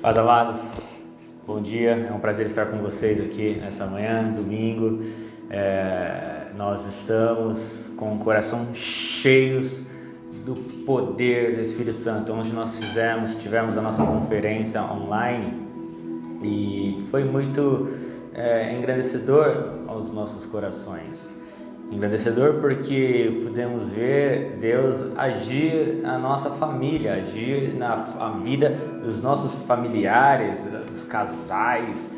Paz amados, bom dia, é um prazer estar com vocês aqui nessa manhã, domingo. Nós estamos com o coração cheios do poder do Espírito Santo. Onde nós tivemos a nossa conferência online e foi muito engrandecedor aos nossos corações. Engrandecedor porque pudemos ver Deus agir na nossa família, agir na vida dos nossos familiares, dos casais,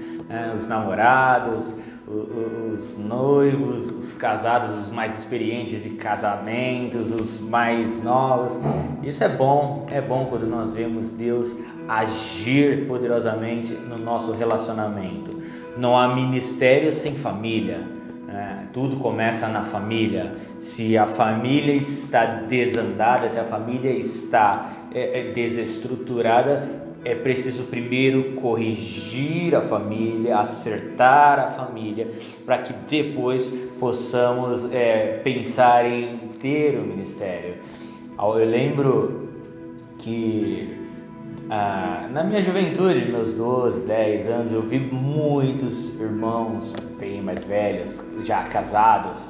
os namorados, os noivos, os casados, os mais experientes de casamentos, os mais novos. Isso é bom quando nós vemos Deus agir poderosamente no nosso relacionamento. Não há ministério sem família. Tudo começa na família. Se a família está desandada, se a família está desestruturada, é preciso primeiro corrigir a família, acertar a família, para que depois possamos pensar em ter o ministério. Eu lembro que na minha juventude, meus 12, 10 anos, eu vi muitos irmãos bem mais velhos, já casados,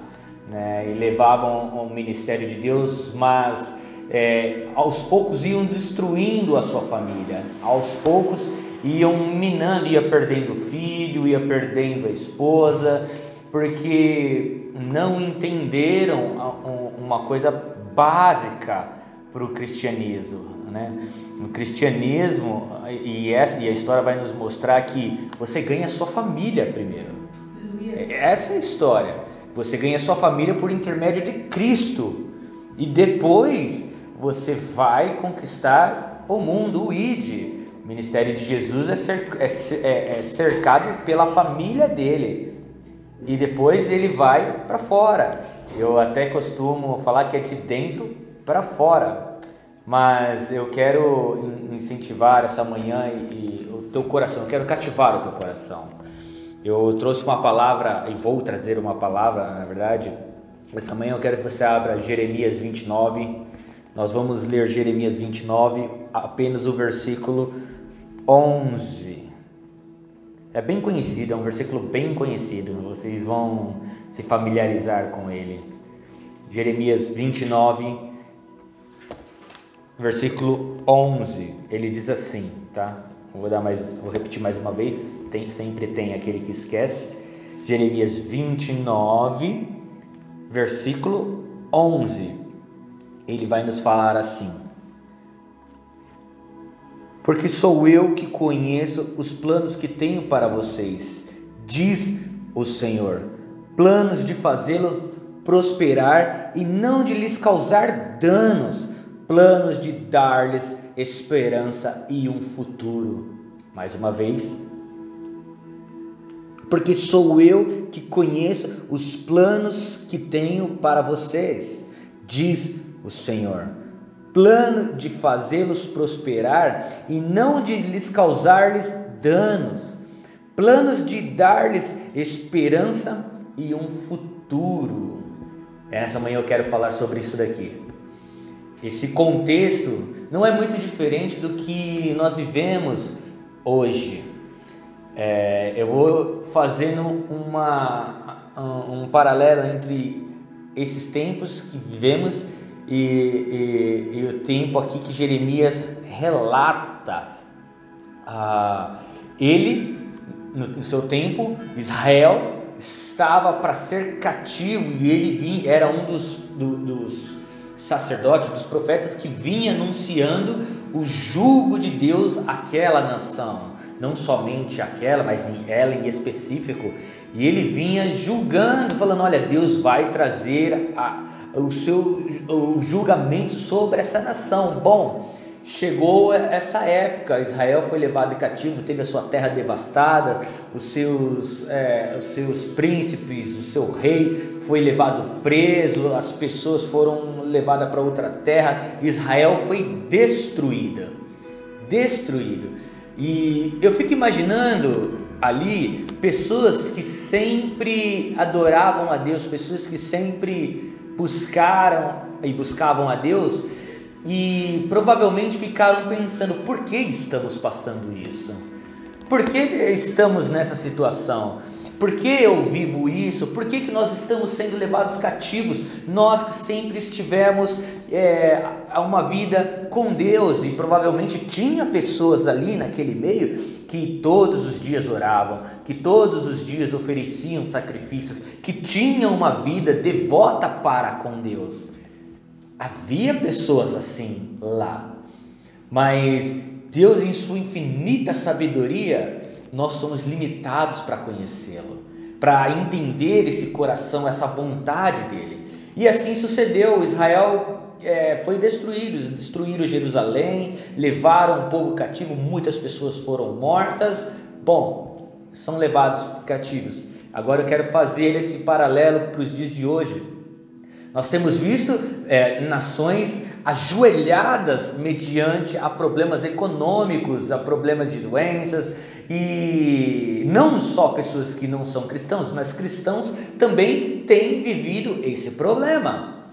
né, e levavam o ministério de Deus, mas aos poucos iam destruindo a sua família, aos poucos iam minando, ia perdendo o filho, ia perdendo a esposa, porque não entenderam uma coisa básica para o cristianismo, né? No cristianismo, e a história vai nos mostrar que você ganha a sua família primeiro. Essa é a história. Você ganha a sua família por intermédio de Cristo, e depois você vai conquistar o mundo, o ID. O ministério de Jesus é cercado pela família dele, e depois ele vai para fora. Eu até costumo falar que é de dentro para fora, mas eu quero incentivar essa manhã e o teu coração, eu quero cativar o teu coração. Eu trouxe uma palavra e vou trazer uma palavra, na verdade. Essa manhã eu quero que você abra Jeremias 29. Nós vamos ler Jeremias 29, apenas o versículo 11. É bem conhecido, é um versículo bem conhecido, vocês vão se familiarizar com ele. Jeremias 29, versículo 11, ele diz assim, tá? Vou repetir mais uma vez, sempre tem aquele que esquece. Jeremias 29, versículo 11, ele vai nos falar assim: porque sou eu que conheço os planos que tenho para vocês, diz o Senhor, planos de fazê-los prosperar e não de lhes causar danos, planos de dar-lhes esperança e um futuro. Mais uma vez, porque sou eu que conheço os planos que tenho para vocês, diz o Senhor, plano de fazê-los prosperar e não de lhes causar-lhes danos, planos de dar-lhes esperança e um futuro. Nessa manhã eu quero falar sobre isso daqui. Esse contexto não é muito diferente do que nós vivemos hoje. Eu vou fazendo um paralelo entre esses tempos que vivemos e o tempo aqui que Jeremias relata. Ele, no seu tempo, Israel estava para ser cativo, e ele era um dos sacerdotes, dos profetas que vinha anunciando o jugo de Deus àquela nação, não somente aquela, mas ela em específico, e ele vinha julgando, falando: olha, Deus vai trazer o julgamento sobre essa nação. Bom, chegou essa época, Israel foi levado cativo, teve a sua terra devastada, os seus príncipes, o seu rei foi levado preso, as pessoas foram levadas para outra terra, Israel foi destruído. E eu fico imaginando ali pessoas que sempre adoravam a Deus, pessoas que sempre buscavam a Deus, e provavelmente ficaram pensando: por que estamos passando isso? Por que estamos nessa situação? Por que eu vivo isso? Por que nós estamos sendo levados cativos? Nós que sempre estivemos a uma vida com Deus, e provavelmente tinha pessoas ali naquele meio que todos os dias oravam, que todos os dias ofereciam sacrifícios, que tinham uma vida devota para com Deus. Havia pessoas assim lá, mas Deus, em sua infinita sabedoria, nós somos limitados para conhecê-lo, para entender esse coração, essa vontade dele. E assim sucedeu. Israel foi destruído, destruíram Jerusalém, levaram o povo cativo, muitas pessoas foram mortas. Bom, são levados cativos. Agora eu quero fazer esse paralelo para os dias de hoje. Nós temos visto nações ajoelhadas mediante a problemas econômicos, a problemas de doenças, e não só pessoas que não são cristãos, mas cristãos também têm vivido esse problema.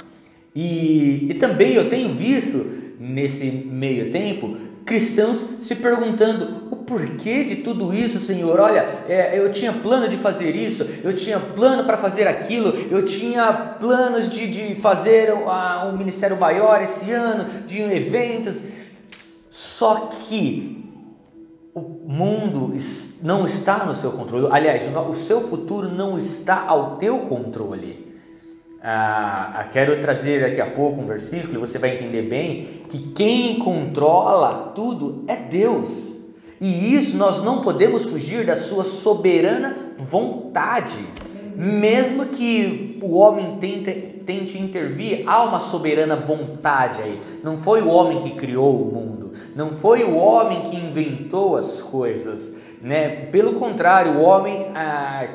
E também eu tenho visto nesse meio tempo cristãos se perguntando: o porquê de tudo isso, Senhor? Olha, eu tinha plano de fazer isso, eu tinha plano para fazer aquilo, eu tinha planos de fazer um ministério maior esse ano, de eventos, só que o mundo não está no seu controle. Aliás, o seu futuro não está ao teu controle. Quero trazer daqui a pouco um versículo, e você vai entender bem que quem controla tudo é Deus, e isso nós não podemos fugir da sua soberana vontade. Mesmo que o homem tente intervir, há uma soberana vontade aí. Não foi o homem que criou o mundo, não foi o homem que inventou as coisas, né? Pelo contrário, o homem,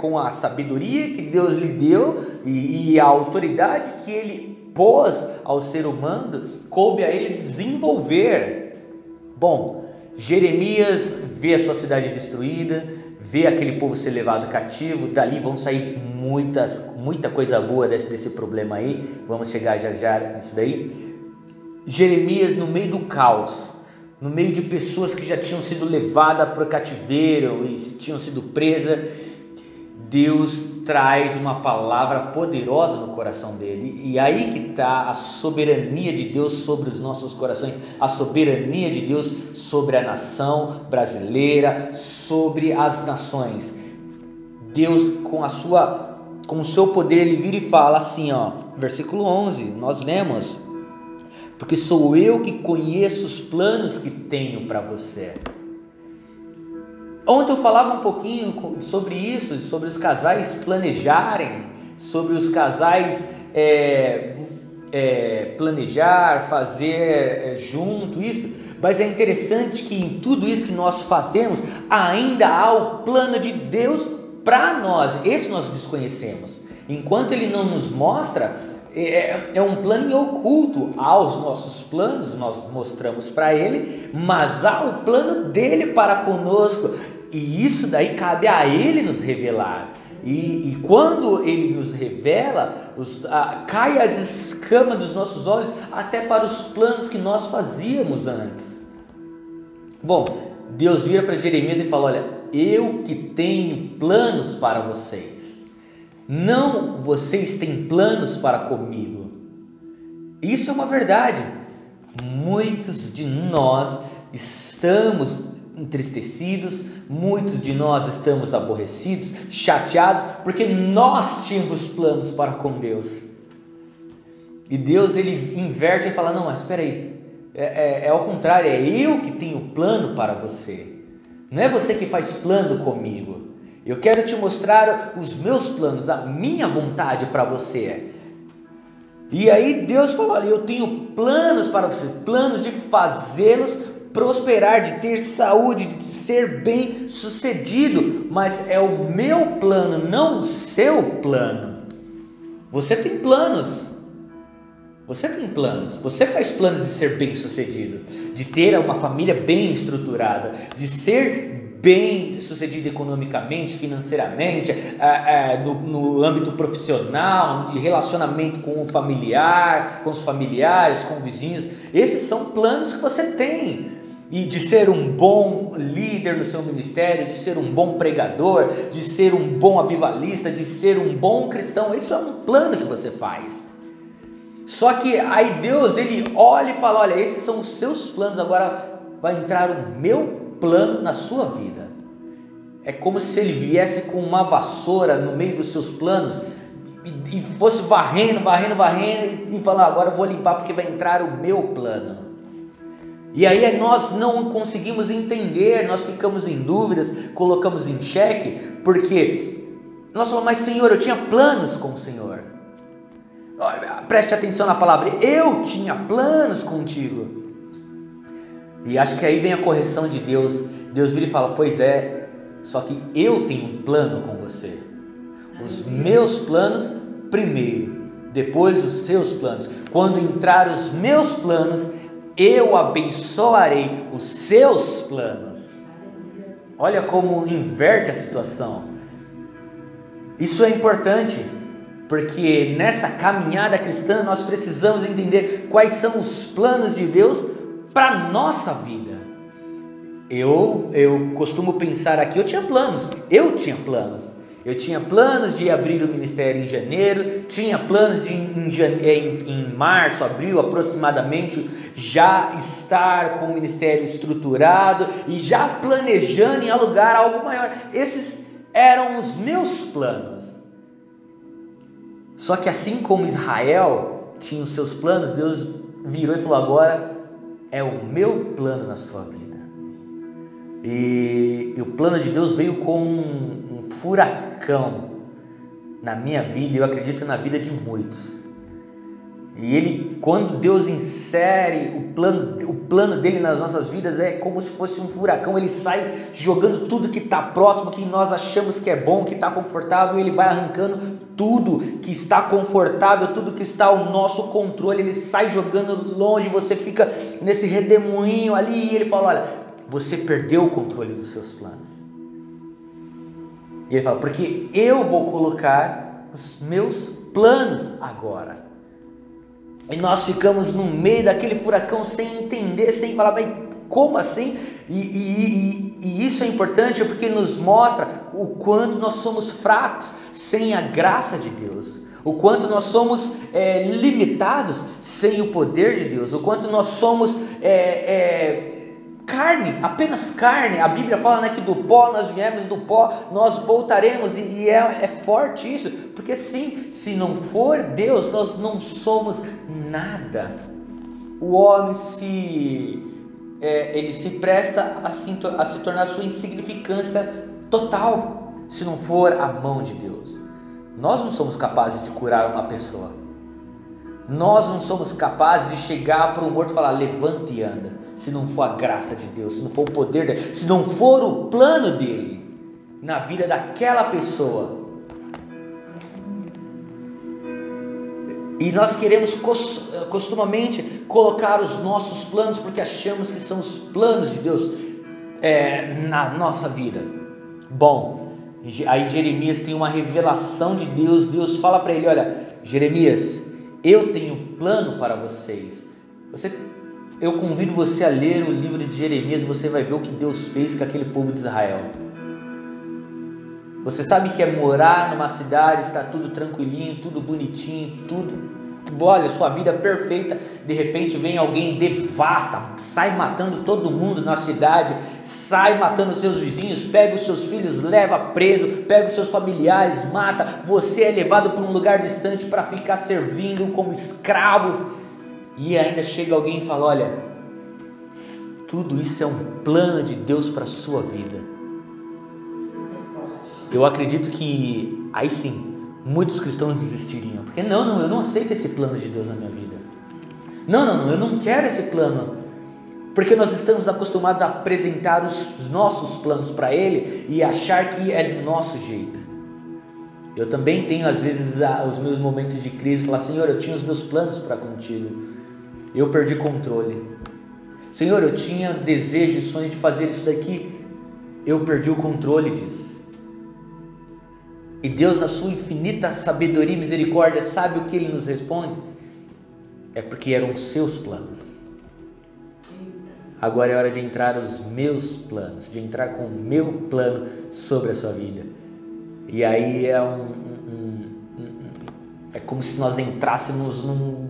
com a sabedoria que Deus lhe deu e a autoridade que ele pôs ao ser humano, coube a ele desenvolver. Bom, Jeremias vê a sua cidade destruída, vê aquele povo ser levado cativo, dali vão sair muita coisa boa desse problema aí, vamos chegar já nisso daí. Jeremias, no meio do caos, no meio de pessoas que já tinham sido levadas para o cativeiro e tinham sido presas, Deus traz uma palavra poderosa no coração dele, e aí que está a soberania de Deus sobre os nossos corações, a soberania de Deus sobre a nação brasileira, sobre as nações. Deus, com o seu poder, ele vira e fala assim, versículo 11, nós lemos: porque sou eu que conheço os planos que tenho para você. Ontem eu falava um pouquinho sobre isso, sobre os casais planejarem, sobre os casais planejar, fazer junto isso, mas é interessante que em tudo isso que nós fazemos, ainda há o plano de Deus para nós. Esse nós desconhecemos. Enquanto Ele não nos mostra, é um plano em oculto. Há os nossos planos, nós mostramos para Ele, mas há o plano dele para conosco, e isso daí cabe a Ele nos revelar. E quando Ele nos revela, cai as escamas dos nossos olhos até para os planos que nós fazíamos antes. Bom, Deus vira para Jeremias e fala: olha, eu que tenho planos para vocês, não vocês têm planos para comigo. Isso é uma verdade. Muitos de nós estamos entristecidos, muitos de nós estamos aborrecidos, chateados, porque nós tínhamos planos para com Deus. E Deus, ele inverte e fala: não, mas espera aí, ao contrário, é eu que tenho plano para você, não é você que faz plano comigo. Eu quero te mostrar os meus planos, a minha vontade para você. E aí Deus falou: olha, eu tenho planos para você, planos de fazê-los prosperar, de ter saúde, de ser bem sucedido, mas é o meu plano, não o seu plano. Você tem planos, você faz planos de ser bem sucedido, de ter uma família bem estruturada, de ser bem sucedido economicamente, financeiramente, no âmbito profissional, de relacionamento com o familiar, com os familiares, com os vizinhos. Esses são planos que você tem. E de ser um bom líder no seu ministério, de ser um bom pregador, de ser um bom avivalista, de ser um bom cristão, isso é um plano que você faz. Só que aí Deus, ele olha e fala, olha, esses são os seus planos, agora vai entrar o meu plano na sua vida. É como se ele viesse com uma vassoura no meio dos seus planos e fosse varrendo e falar, agora eu vou limpar porque vai entrar o meu plano. E aí nós não conseguimos entender, nós ficamos em dúvidas, colocamos em xeque, porque nós falamos, mas Senhor, eu tinha planos com o Senhor. Preste atenção na palavra, eu tinha planos contigo. E acho que aí vem a correção de Deus. Deus vira e fala, pois é, só que eu tenho um plano com você. Os meus planos primeiro, depois os seus planos. Quando entrar os meus planos, eu abençoarei os seus planos. Olha como inverte a situação. Isso é importante, porque nessa caminhada cristã nós precisamos entender quais são os planos de Deus para a nossa vida. Eu costumo pensar aqui, eu tinha planos de abrir o ministério em janeiro, tinha planos de em março, abril aproximadamente, já estar com o ministério estruturado e já planejando em alugar algo maior. Esses eram os meus planos. Só que assim como Israel tinha os seus planos, Deus virou e falou, agora é o meu plano na sua vida. E o plano de Deus veio como um furacão na minha vida, eu acredito na vida de muitos. E quando Deus insere o plano dele nas nossas vidas, é como se fosse um furacão. Ele sai jogando tudo que está próximo, que nós achamos que é bom, que está confortável, ele vai arrancando tudo que está confortável, tudo que está ao nosso controle, ele sai jogando longe, você fica nesse redemoinho ali, e ele fala, olha, você perdeu o controle dos seus planos. E ele fala, porque eu vou colocar os meus planos agora. E nós ficamos no meio daquele furacão sem entender, sem falar, mas como assim? E isso é importante porque nos mostra o quanto nós somos fracos sem a graça de Deus. O quanto nós somos limitados sem o poder de Deus. O quanto nós somos carne, apenas carne. A Bíblia fala, né, que do pó nós viemos, do pó nós voltaremos, e é forte isso, porque sim, se não for Deus, nós não somos nada. O homem ele se presta a se tornar sua insignificância total, se não for a mão de Deus. Nós não somos capazes de curar uma pessoa. Nós não somos capazes de chegar para o morto e falar, levante e anda, se não for a graça de Deus, se não for o poder dele, se não for o plano dele na vida daquela pessoa. E nós queremos costumamente colocar os nossos planos, porque achamos que são os planos de Deus na nossa vida. Bom, aí Jeremias tem uma revelação de Deus. Deus fala para ele, olha, Jeremias, eu tenho um plano para vocês. Eu convido você a ler o livro de Jeremias, você vai ver o que Deus fez com aquele povo de Israel. Você sabe que é morar numa cidade, está tudo tranquilinho, tudo bonitinho, olha, sua vida perfeita, de repente vem alguém, devasta, sai matando todo mundo na cidade, sai matando seus vizinhos, pega os seus filhos, leva preso, pega os seus familiares, mata, você é levado para um lugar distante para ficar servindo como escravo, e ainda chega alguém e fala, olha, tudo isso é um plano de Deus para a sua vida. Eu acredito que aí sim, muitos cristãos desistiriam, porque não, eu não aceito esse plano de Deus na minha vida. Não, eu não quero esse plano, porque nós estamos acostumados a apresentar os nossos planos para Ele e achar que é do nosso jeito. Eu também tenho às vezes os meus momentos de crise, falar, Senhor, eu tinha os meus planos para contigo, eu perdi controle. Senhor, eu tinha desejo e sonho de fazer isso daqui, eu perdi o controle disso. E Deus, na sua infinita sabedoria e misericórdia, sabe o que Ele nos responde? É porque eram os seus planos. Agora é hora de entrar os meus planos, de entrar com o meu plano sobre a sua vida. E aí é como se nós entrássemos num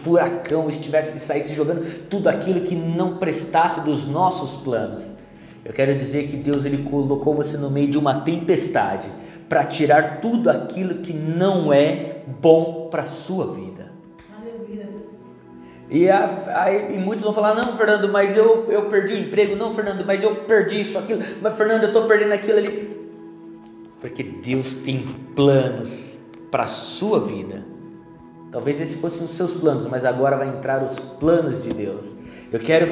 furacão, saísse jogando tudo aquilo que não prestasse dos nossos planos. Eu quero dizer que Deus, Ele colocou você no meio de uma tempestade para tirar tudo aquilo que não é bom para a sua vida. E muitos vão falar: não, Fernando, mas eu perdi o emprego. Não, Fernando, mas eu perdi isso, aquilo. Mas, Fernando, eu estou perdendo aquilo ali. Porque Deus tem planos para a sua vida. Talvez esses fossem os seus planos, mas agora vai entrar os planos de Deus. Eu quero,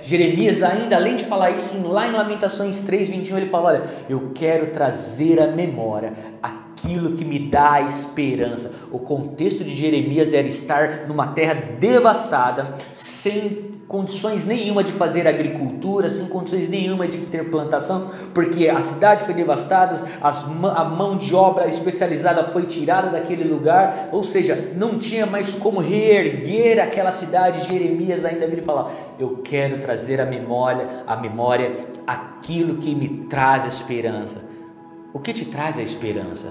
Jeremias ainda, além de falar isso, lá em Lamentações 3:21, ele fala: olha, eu quero trazer à memória aquilo que me dá esperança. O contexto de Jeremias era estar numa terra devastada, sem condições nenhuma de fazer agricultura, sem condições nenhuma de ter plantação, porque a cidade foi devastada, a mão de obra especializada foi tirada daquele lugar, ou seja, não tinha mais como reerguer aquela cidade. Jeremias ainda vira e fala: eu quero trazer à memória aquilo que me traz esperança. O que te traz a esperança?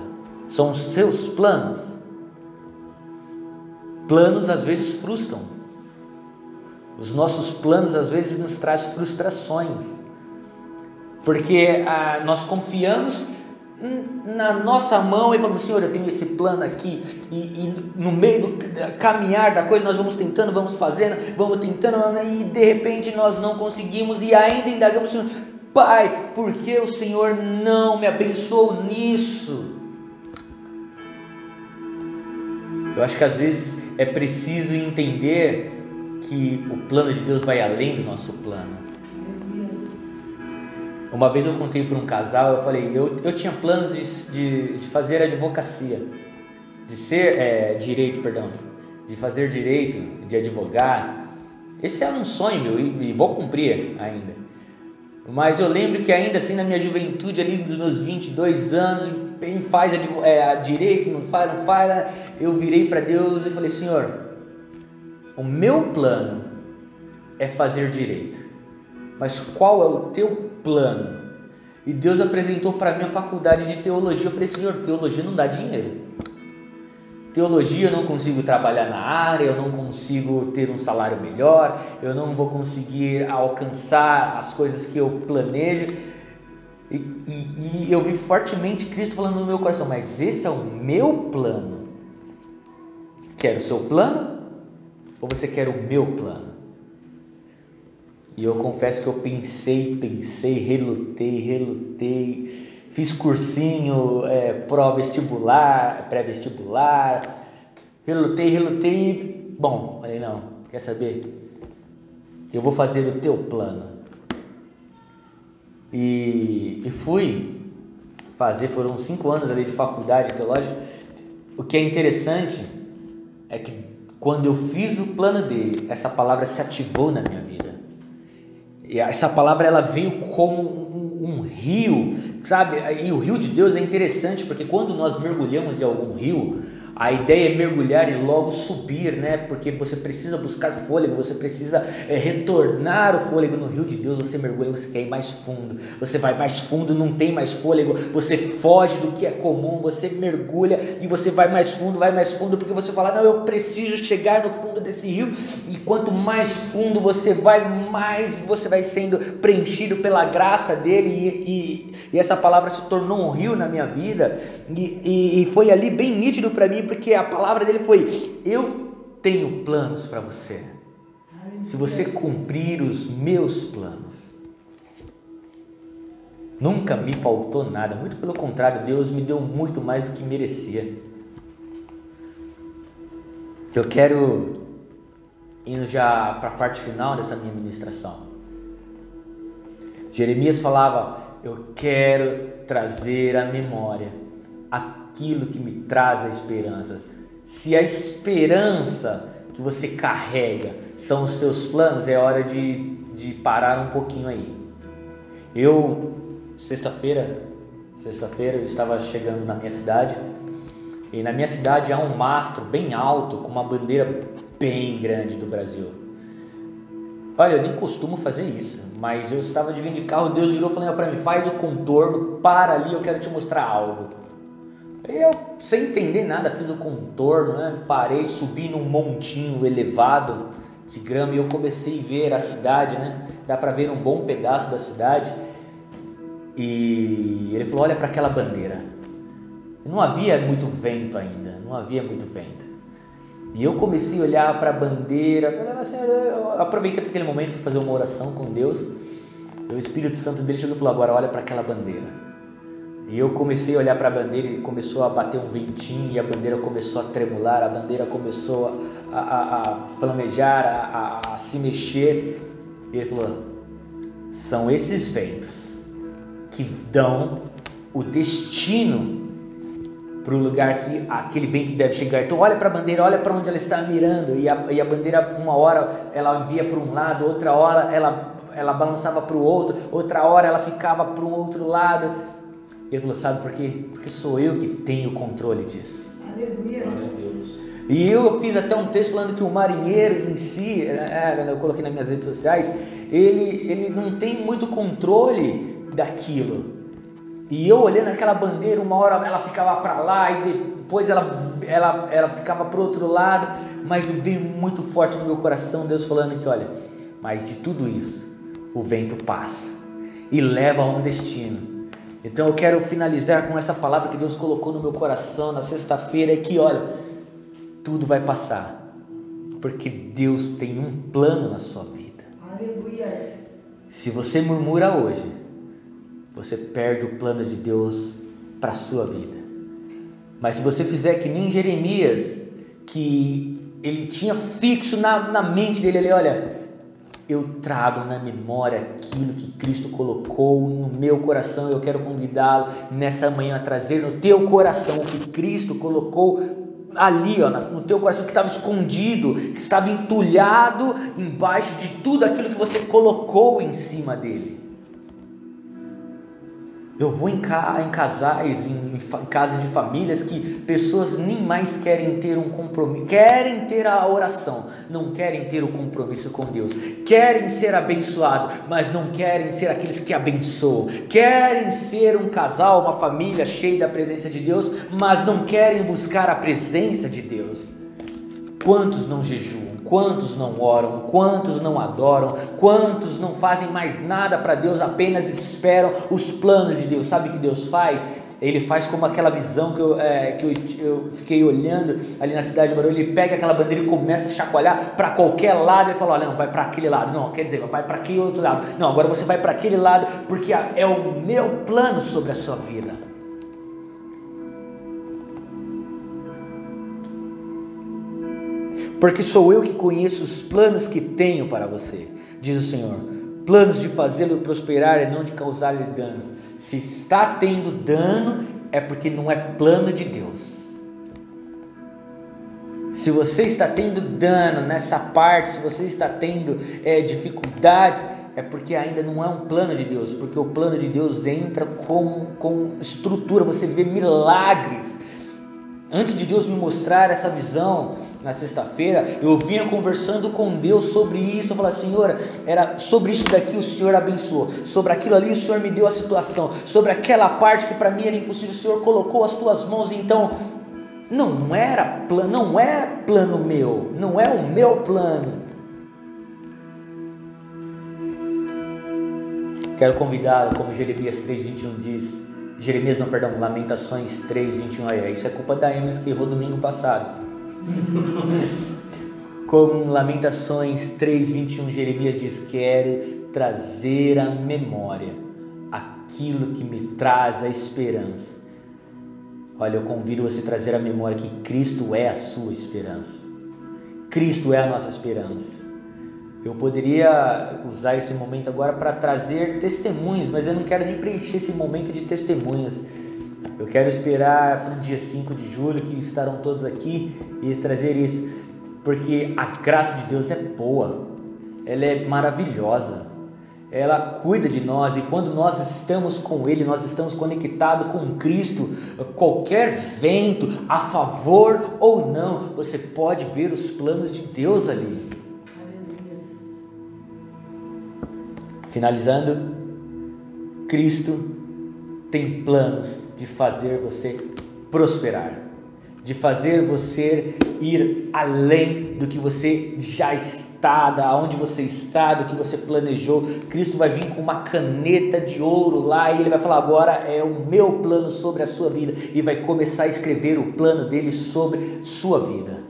São os seus planos. Planos às vezes frustram. Os nossos planos às vezes nos trazem frustrações, porque nós confiamos na nossa mão e falamos: Senhor, eu tenho esse plano aqui, e no meio do caminhar da coisa nós vamos tentando, vamos fazendo, vamos tentando, e de repente nós não conseguimos, e ainda indagamos: Senhor, Pai, por que o Senhor não me abençoou nisso? Eu acho que às vezes é preciso entender que o plano de Deus vai além do nosso plano. Uma vez eu contei para um casal, eu falei: eu tinha planos de fazer advocacia, de ser de fazer direito, de advogar. Esse era um sonho meu e vou cumprir ainda. Mas eu lembro que ainda assim, na minha juventude, ali dos meus 22 anos, quem faz direito, não faz, eu virei para Deus e falei: Senhor, o meu plano é fazer direito, mas qual é o teu plano? E Deus apresentou para mim a faculdade de teologia. Eu falei: Senhor, teologia não dá dinheiro. Teologia eu não consigo trabalhar na área, eu não consigo ter um salário melhor, eu não vou conseguir alcançar as coisas que eu planejo. E eu vi fortemente Cristo falando no meu coração: mas esse é o meu plano. Quer o seu plano? Ou você quer o meu plano? E eu confesso que eu pensei, relutei, fiz cursinho, pré-vestibular, relutei, bom, falei: não, quer saber? Eu vou fazer o teu plano. E fui fazer, foram 5 anos ali de faculdade teológica. O que é interessante é que quando eu fiz o plano dele, essa palavra se ativou na minha vida. E essa palavra, ela veio como um rio, sabe? E o rio de Deus é interessante, porque quando nós mergulhamos em algum rio, a ideia é mergulhar e logo subir, né? Porque você precisa buscar fôlego, você precisa retornar o fôlego. No rio de Deus você mergulha, você quer ir mais fundo, você vai mais fundo, não tem mais fôlego, você foge do que é comum, você mergulha e você vai mais fundo, porque você fala: não, eu preciso chegar no fundo desse rio. E quanto mais fundo você vai, mais você vai sendo preenchido pela graça dele. E essa palavra se tornou um rio na minha vida, e foi ali bem nítido para mim, porque a palavra dele foi: eu tenho planos para você, se você cumprir os meus planos. Nunca me faltou nada, muito pelo contrário, Deus me deu muito mais do que merecia. Eu quero, indo já para a parte final dessa minha ministração, Jeremias falava: eu quero trazer à memória aquilo que me traz a esperança. Se a esperança que você carrega são os teus planos, é hora de parar um pouquinho aí. Eu sexta-feira eu estava chegando na minha cidade, e na minha cidade há um mastro bem alto com uma bandeira bem grande do Brasil. Olha, eu nem costumo fazer isso, mas eu estava de vir de carro, Deus virou e falou para mim, faz o contorno, para ali, eu quero te mostrar algo. Eu, sem entender nada, fiz o contorno, né? Parei, subi num montinho elevado de grama e eu comecei a ver a cidade, né? Dá para ver um bom pedaço da cidade. E ele falou, olha para aquela bandeira. Não havia muito vento ainda, E eu comecei a olhar para a bandeira, falei, mas Senhor, eu aproveitei para aquele momento para fazer uma oração com Deus. E o Espírito Santo dele chegou e falou, agora olha para aquela bandeira. E eu comecei a olhar para a bandeira e começou a bater um ventinho e a bandeira começou a tremular, a bandeira começou a flamejar, a se mexer. E ele falou, são esses ventos que dão o destino para o lugar que aquele vento deve chegar. Então olha para a bandeira, olha para onde ela está mirando. E a bandeira, uma hora ela via para um lado, outra hora ela balançava para o outro, outra hora ela ficava para um outro lado. Ele falou, sabe por quê? Porque sou eu que tenho o controle disso. Aleluia. E eu fiz até um texto falando que o marinheiro em si, eu coloquei nas minhas redes sociais, ele não tem muito controle daquilo. E eu olhando aquela bandeira, uma hora ela ficava para lá e depois ela ficava para o outro lado, mas veio muito forte no meu coração, Deus falando que olha, mas de tudo isso, o vento passa e leva a um destino. Então eu quero finalizar com essa palavra que Deus colocou no meu coração na sexta-feira, é que olha, tudo vai passar, porque Deus tem um plano na sua vida. Aleluia. Se você murmura hoje, você perde o plano de Deus para a sua vida. Mas se você fizer que nem Jeremias, que ele tinha fixo na mente dele ali, olha, eu trago na memória aquilo que Cristo colocou no meu coração. Eu quero convidá-lo nessa manhã a trazer no teu coração o que Cristo colocou ali, ó, no teu coração, que estava escondido, que estava entulhado embaixo de tudo aquilo que você colocou em cima dele. Eu vou em casais, em casas de famílias que pessoas nem mais querem ter um compromisso, querem ter a oração, não querem ter o compromisso com Deus, querem ser abençoados, mas não querem ser aqueles que abençoam, querem ser um casal, uma família cheia da presença de Deus, mas não querem buscar a presença de Deus. Quantos não jejuam? Quantos não oram? Quantos não adoram? Quantos não fazem mais nada para Deus, apenas esperam os planos de Deus? Sabe o que Deus faz? Ele faz como aquela visão que eu fiquei olhando ali na cidade de Barulho. Ele pega aquela bandeira e começa a chacoalhar para qualquer lado. Ele fala, olha, não, vai para aquele lado. Não, quer dizer, vai para aquele outro lado. Não, agora você vai para aquele lado, porque é o meu plano sobre a sua vida. Porque sou eu que conheço os planos que tenho para você, diz o Senhor, planos de fazê-lo prosperar e não de causar-lhe danos. Se está tendo dano, é porque não é plano de Deus. Se você está tendo dano nessa parte, se você está tendo dificuldades, é porque ainda não é um plano de Deus, porque o plano de Deus entra com estrutura, você vê milagres. Antes de Deus me mostrar essa visão na sexta-feira, eu vinha conversando com Deus sobre isso. Eu falava, Senhor, era sobre isso daqui o Senhor abençoou, sobre aquilo ali o Senhor me deu a situação, sobre aquela parte que para mim era impossível, o Senhor colocou as tuas mãos. Então não é plano meu, não é o meu plano. Quero convidá-lo, como Jeremias 3:21 diz, Lamentações 3:21, isso é culpa da Emily que errou domingo passado. Como Lamentações 3:21, Jeremias diz, quero trazer à memória aquilo que me traz a esperança. Olha, eu convido você a trazer à memória que Cristo é a sua esperança. Cristo é a nossa esperança. Eu poderia usar esse momento agora para trazer testemunhos, mas eu não quero nem preencher esse momento de testemunhos. Eu quero esperar para o dia 5 de julho, que estarão todos aqui, e trazer isso, porque a graça de Deus é boa, ela é maravilhosa, ela cuida de nós, e quando nós estamos com Ele, nós estamos conectados com Cristo. Qualquer vento, a favor ou não, você pode ver os planos de Deus ali. Finalizando, Cristo tem planos de fazer você prosperar, de fazer você ir além do que você já está, da onde você está, do que você planejou. Cristo vai vir com uma caneta de ouro lá e Ele vai falar: agora é o meu plano sobre a sua vida, e vai começar a escrever o plano dele sobre sua vida.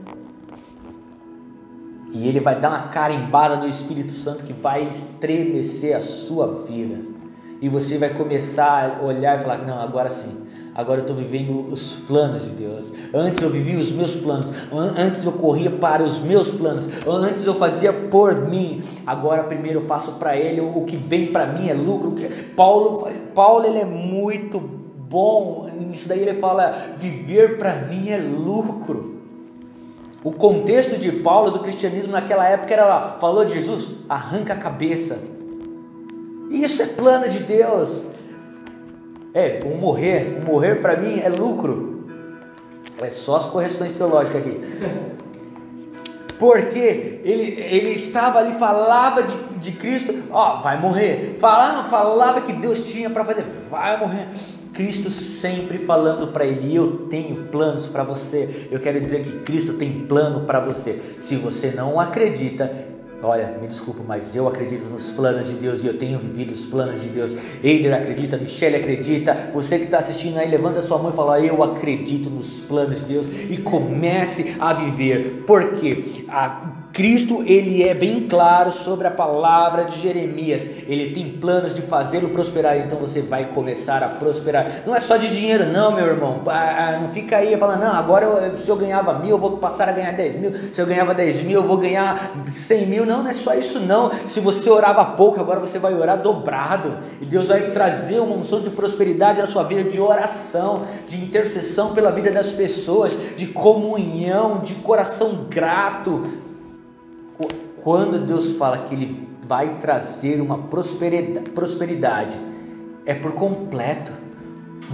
E Ele vai dar uma carimbada do Espírito Santo que vai estremecer a sua vida, e você vai começar a olhar e falar: não, agora sim, agora eu estou vivendo os planos de Deus. Antes eu vivia os meus planos, antes eu corria para os meus planos, antes eu fazia por mim, agora primeiro eu faço para Ele. O que vem para mim é lucro. Paulo ele é muito bom nisso daí, ele fala: viver para mim é lucro. O contexto de Paulo, do cristianismo naquela época era lá, falou de Jesus, arranca a cabeça. Isso é plano de Deus. O morrer para mim é lucro. É só as correções teológicas aqui. Porque ele estava ali, falava de Cristo, vai morrer. Falava que Deus tinha para fazer, vai morrer. Cristo sempre falando para ele: eu tenho planos para você. Eu quero dizer que Cristo tem plano para você. Se você não acredita, olha, me desculpa, mas eu acredito nos planos de Deus, e eu tenho vivido os planos de Deus. Eider acredita, Michele acredita. Você que está assistindo aí, levanta sua mão e fala: eu acredito nos planos de Deus, e comece a viver. Porque Cristo, ele é bem claro sobre a palavra de Jeremias. Ele tem planos de fazê-lo prosperar. Então você vai começar a prosperar. Não é só de dinheiro não, meu irmão. Não fica aí falando: não, agora se eu ganhava 1.000, eu vou passar a ganhar 10.000. Se eu ganhava 10.000, eu vou ganhar 100.000. Não é só isso não. Se você orava pouco, agora você vai orar dobrado. E Deus vai trazer uma unção de prosperidade na sua vida, de oração, de intercessão pela vida das pessoas, de comunhão, de coração grato. Quando Deus fala que Ele vai trazer uma prosperidade, é por completo.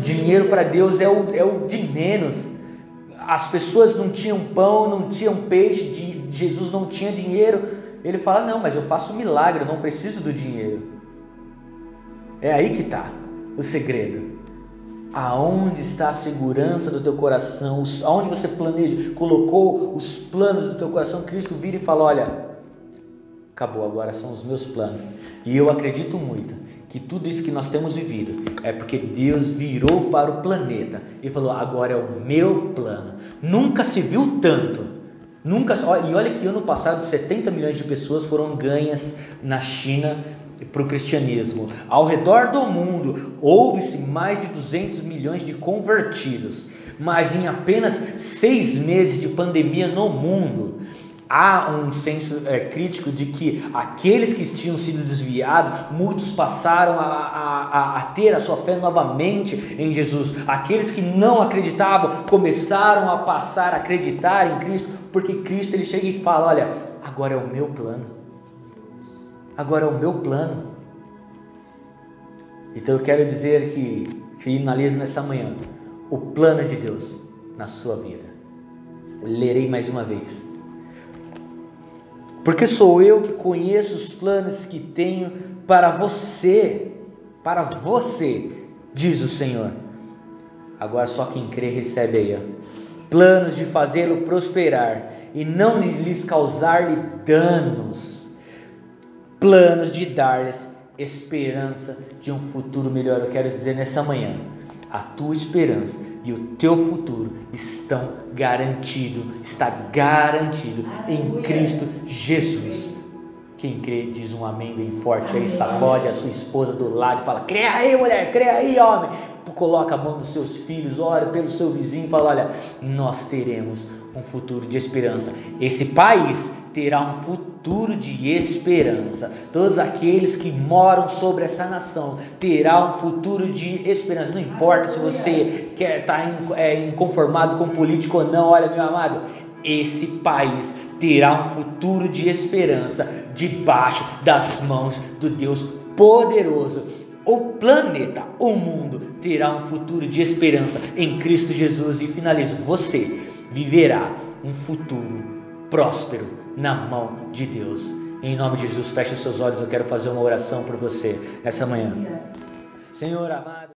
Dinheiro para Deus é o de menos. As pessoas não tinham pão, não tinham peixe, Jesus não tinha dinheiro. Ele fala: não, mas eu faço um milagre, eu não preciso do dinheiro. É aí que está o segredo. Aonde está a segurança do teu coração? Aonde você planeja, colocou os planos do teu coração? Cristo vira e fala: olha, acabou, agora são os meus planos. E eu acredito muito que tudo isso que nós temos vivido é porque Deus virou para o planeta e falou: agora é o meu plano. Nunca se viu tanto. E olha que ano passado 70 milhões de pessoas foram ganhas na China para o cristianismo. Ao redor do mundo houve-se mais de 200 milhões de convertidos, mas em apenas 6 meses de pandemia no mundo, há um senso crítico de que aqueles que tinham sido desviados, muitos passaram a ter a sua fé novamente em Jesus. Aqueles que não acreditavam começaram a passar a acreditar em Cristo, porque Cristo ele chega e fala: olha, agora é o meu plano. Agora é o meu plano. Então eu quero dizer que finalizo nessa manhã o plano de Deus na sua vida. Lerei mais uma vez: porque sou eu que conheço os planos que tenho para você, diz o Senhor. Agora só quem crê recebe aí, planos de fazê-lo prosperar e não lhes causar-lhe danos, planos de dar-lhes esperança de um futuro melhor. Eu quero dizer nessa manhã, a tua esperança e o teu futuro está garantido em Cristo Jesus. Quem crê diz um amém bem forte aí, sacode a sua esposa do lado e fala: crê aí, mulher, crê aí, homem. Coloca a mão nos seus filhos, ora pelo seu vizinho e fala: olha, nós teremos um futuro de esperança. Esse país terá um futuro de esperança. Todos aqueles que moram sobre essa nação terá um futuro de esperança. Não importa se você quer estar inconformado com político ou não. Olha, meu amado, esse país terá um futuro de esperança debaixo das mãos do Deus poderoso. O planeta, o mundo terá um futuro de esperança em Cristo Jesus. E finalizo, você viverá um futuro próspero na mão de Deus. Em nome de Jesus, feche os seus olhos, eu quero fazer uma oração por você nessa manhã. Senhor amado.